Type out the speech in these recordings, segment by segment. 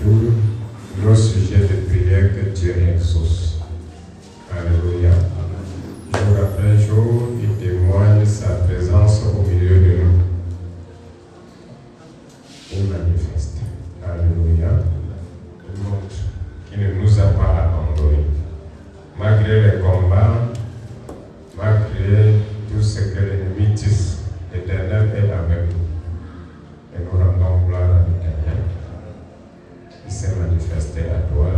tous nos sujets de prière que Dieu exauce. Alléluia. Jour après jour, il témoigne sa présence au milieu de nous. Il manifeste. Alléluia. Il montre qu'il ne nous a pas abandonnés. Malgré les combats, malgré tout ce que l'ennemi dit, l'Éternel est avec nous. Et nous rendons gloire à l'Éternel. Il s'est manifesté à toi.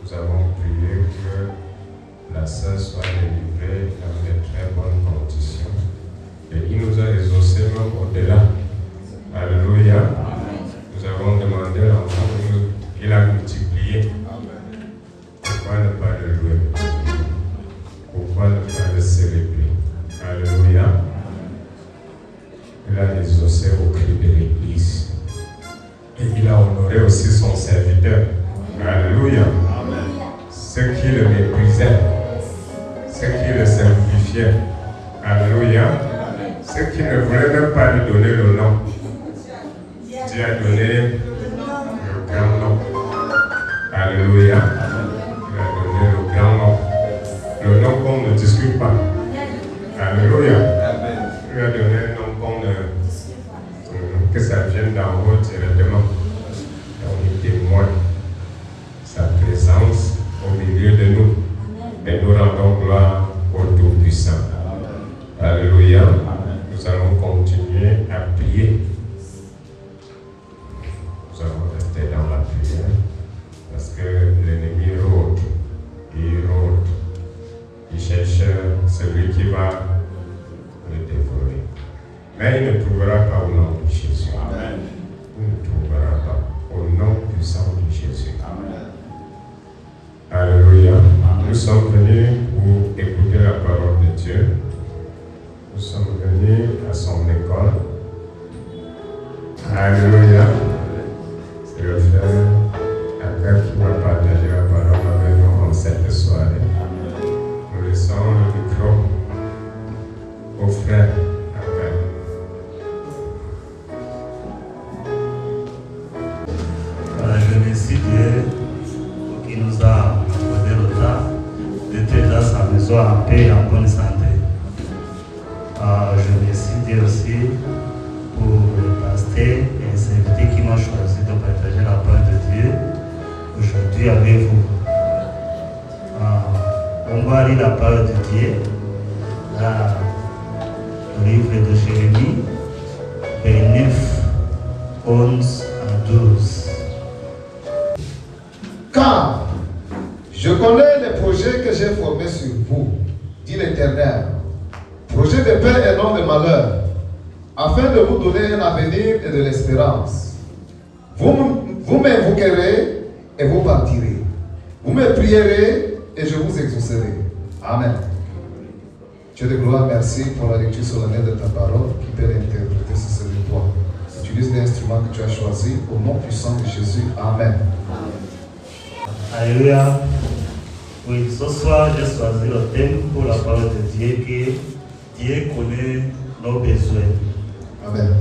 Nous avons prié que la sœur soit délivrée dans de très bonnes conditions. Et il nous a exaucé même au-delà. Alléluia. Nous avons demandé l'enfant, il a multiplié. Pourquoi ne pas le louer? Pourquoi ne pas le célébrer? Alléluia. Il a exaucé au cri de l'Église. Et il a honoré aussi son serviteur. Alléluia. Ceux qui le méprisaient, ceux qui le simplifiaient. Alléluia. Ceux qui ne voulaient même pas lui donner le nom. Dieu a donné le grand nom. Alléluia. Il a donné le grand nom. Le nom qu'on ne discute pas. Alléluia. Il a donné un nom qu'on ne... que ça vienne d'en haut directement. Donc il témoigne sa présence au milieu de nous. Et nous rendons gloire au Tout-Puissant. Alléluia. Nous allons continuer à prier. Nous allons rester dans la prière. Parce que l'ennemi rôde. Il rôde. Il cherche celui qui va le dévorer. Mais il ne trouvera pas au nom de Jésus. Amen. Il ne trouvera pas au nom puissant de Jésus. Amen. Alléluia. Nous sommes venus pour écouter la parole de Dieu. Nous sommes venus à son école. Alléluia. C'est le frère Akar qui va partager la parole avec nous en cette soirée. Nous laissons le micro au frère. Je remercie Dieu qui nous a accordé le temps d'être dans sa maison en paix et en bonne santé. Je remercie Dieu aussi pour le pasteur et les invités qui m'ont choisi de partager la parole de Dieu aujourd'hui avec vous. On va lire la parole de Dieu dans le livre de Jérémie, 29, 11 à 12. Car je connais les projets que j'ai formés sur vous, dit l'Éternel, projets de paix et non de malheur, afin de vous donner un avenir et de l'espérance. Vous m'invoquerez et vous partirez. Vous me prierez et je vous exaucerai. Amen. Dieu de gloire, merci pour la lecture solennelle de ta parole qui peut l'interpréter sur ce toi. Utilise l'instrument que tu as choisi au nom puissant de Jésus. Amen. Alléluia. Oui, ce soir, j'ai choisi le thème pour la parole de Dieu qui est Dieu connaît nos besoins. Amen.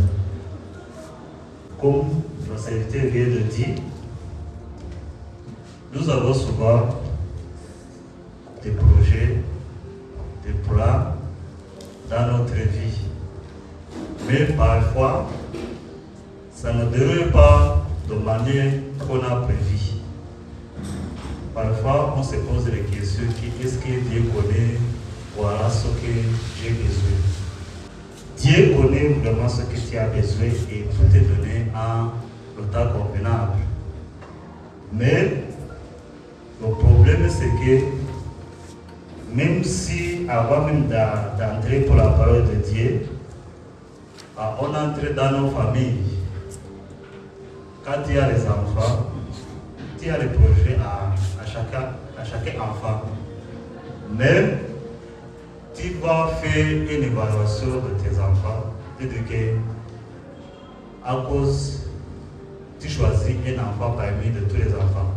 Comme le serviteur vient de dire, nous avons souvent des projets, des plans dans notre vie. Mais parfois, ça ne déroule pas de manière qu'on a prévu. Parfois, on se pose des questions est-ce que Dieu connaît, voilà ce que j'ai besoin. Dieu connaît vraiment ce que tu as besoin et peut te donner le temps convenable. Mais le problème, c'est que même si avant même d'entrer pour la parole de Dieu, on entre dans nos familles. Quand tu as les enfants, tu as les projets à chaque enfant. Mais tu vas faire une évaluation de tes enfants. Tu dis que à cause, tu choisis un enfant parmi de tous les enfants.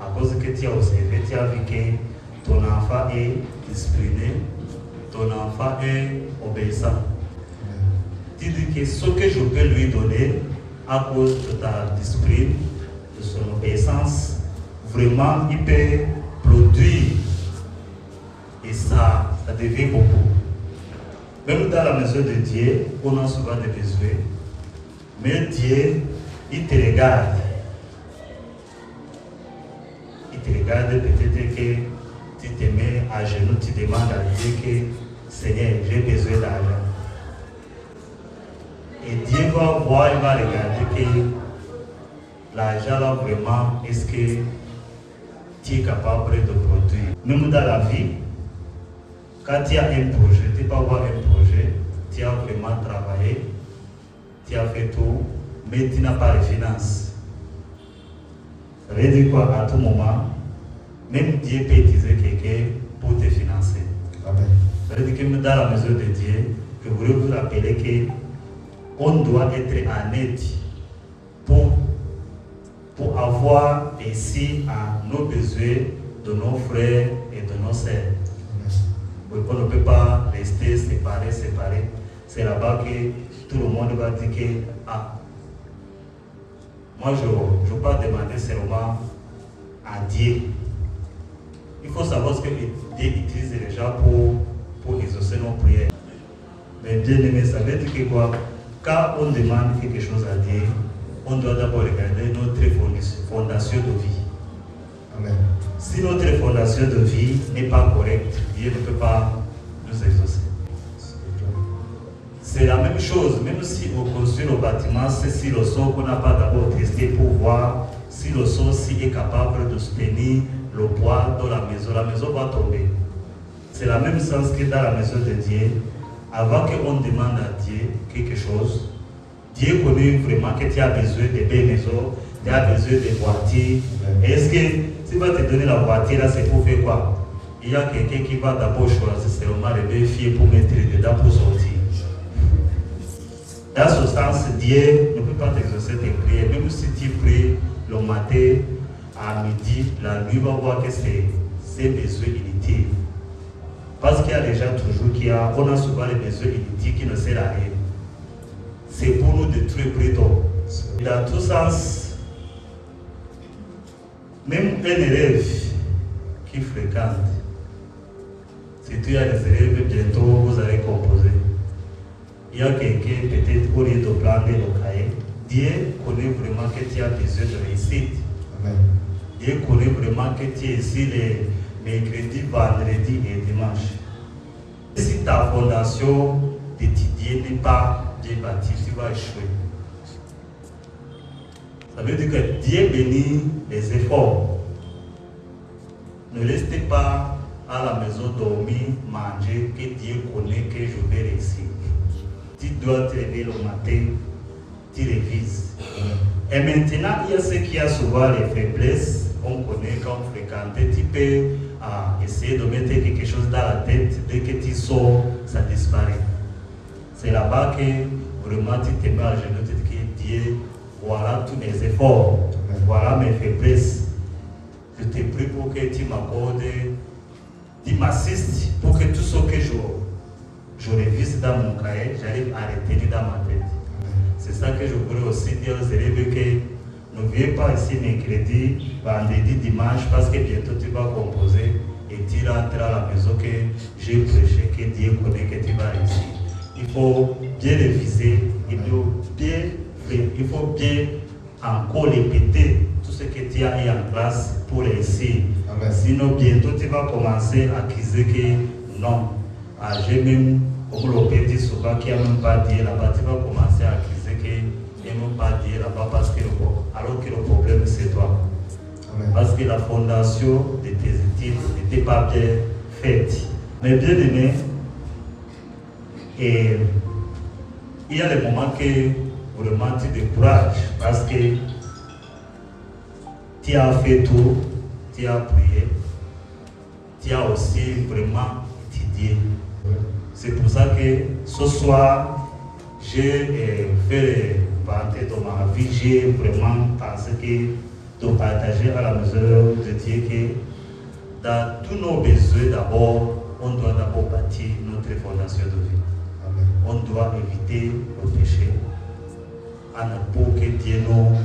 À cause que tu as observé, tu as vu que ton enfant est discipliné, ton enfant est obéissant. Tu dis que ce que je peux lui donner à cause de ta discipline, de son obéissance, vraiment il peut produire et ça devient beaucoup. Même dans la maison de Dieu, on a souvent des besoins, mais Dieu, il te regarde. Il te regarde peut-être que tu te mets à genoux, tu demandes à Dieu que Seigneur, j'ai besoin d'argent. Et Dieu va voir, il va regarder que l'argent là vraiment, est-ce que tu es capable de produire. Même dans la vie, quand tu as un projet, tu peux avoir un projet, tu as vraiment travaillé, tu as fait tout, mais tu n'as pas les finances. Ça veut dire quoi? À tout moment, même Dieu peut utiliser quelqu'un pour te financer. Amen. Ça veut dire que dans la maison de Dieu, je voulais vous rappeler qu'on doit être en aide pour avoir ici à nos besoins de nos frères et de nos sœurs. On ne peut pas rester séparés. C'est là-bas que tout le monde va dire que moi je ne veux pas demander seulement à Dieu. Il faut savoir ce que Dieu utilise les gens pour exaucer nos prières. Mais bien aimé, ça veut dire que quoi? Quand on demande quelque chose à Dieu, on doit d'abord regarder notre fondation de vie. Amen. Si notre fondation de vie n'est pas correcte, Dieu ne peut pas nous exaucer. C'est la même chose, même si on construit le bâtiment, c'est si le sol qu'on n'a pas d'abord testé pour voir si le sol est capable de soutenir le poids de la maison va tomber. C'est la même sens que dans la maison de Dieu. Avant qu'on demande à Dieu quelque chose, Dieu connaît vraiment que tu as besoin de belles maisons, tu as besoin de voitures. Est-ce que s'il va te donner la voiture, là, c'est pour faire quoi? Il y a quelqu'un qui va d'abord choisir seulement les belles filles pour mettre dedans pour sortir. Dans ce sens, Dieu ne peut pas t'exaucer tes prières. Même si tu pries le matin, à midi, la nuit va voir que c'est besoins inutiles. Parce qu'il y a des gens toujours on a souvent les besoins inutiles qui ne servent à rien. C'est pour nous détruire plutôt. Dans tout sens, même un élève qui fréquente, si tu as des élèves, bientôt vous allez composer. Il y a quelqu'un, peut-être au lieu de prendre le cahier, Dieu connaît vraiment que tu as besoin de réussite. Amen. Dieu connaît vraiment que tu es ici les mercredi, vendredi et dimanche. Si ta fondation d'étudier n'est pas bien bâtie, tu vas échouer. Ça veut dire que Dieu bénit les efforts. Ne restez pas à la maison dormir, manger, que Dieu connaît que je vais réussir. Tu dois te lever le matin, tu révises. Et maintenant, il y a ceux qui ont souvent les faiblesses. On connaît quand on fréquente, tu peux essayer de mettre quelque chose dans la tête. Dès que tu sors, ça disparaît. C'est là-bas que vraiment tu te mets à genoux, tu te dis Dieu, voilà tous mes efforts, voilà mes faiblesses. Je te prie pour que tu m'accordes, tu m'assistes pour que tout ce que je révise dans mon cahier, j'arrive à retenir dans ma tête. C'est ça que je voulais aussi dire aux élèves que ne viens pas ici mercredi, vendredi, dimanche, parce que bientôt tu vas composer et tu rentres à la maison que j'ai prêché, que Dieu connaît que tu vas réussir. Il faut bien réviser, il faut bien encore répéter tout ce que tu as eu en classe pour réussir. Amen. Sinon, bientôt tu vas commencer à accuser que non. J'ai même, comme le père dit souvent, qu'il n'y a même pas Dieu là-bas, tu vas commencer à accuser qu'il n'y a même pas Dieu là-bas alors que le problème c'est toi. Amen. Parce que la fondation de tes études n'était pas bien faite. Mais bien aimé, et il y a des moments que vraiment tu décourages parce que tu as fait tout, tu as prié, tu as aussi vraiment étudié. C'est pour ça que ce soir, j'ai fait les ventes de ma vie, j'ai vraiment pensé que de partager à la mesure de Dieu que dans tous nos besoins d'abord, on doit d'abord bâtir notre fondation de vie. Amen. On doit éviter le péché. En pour que Dieu nous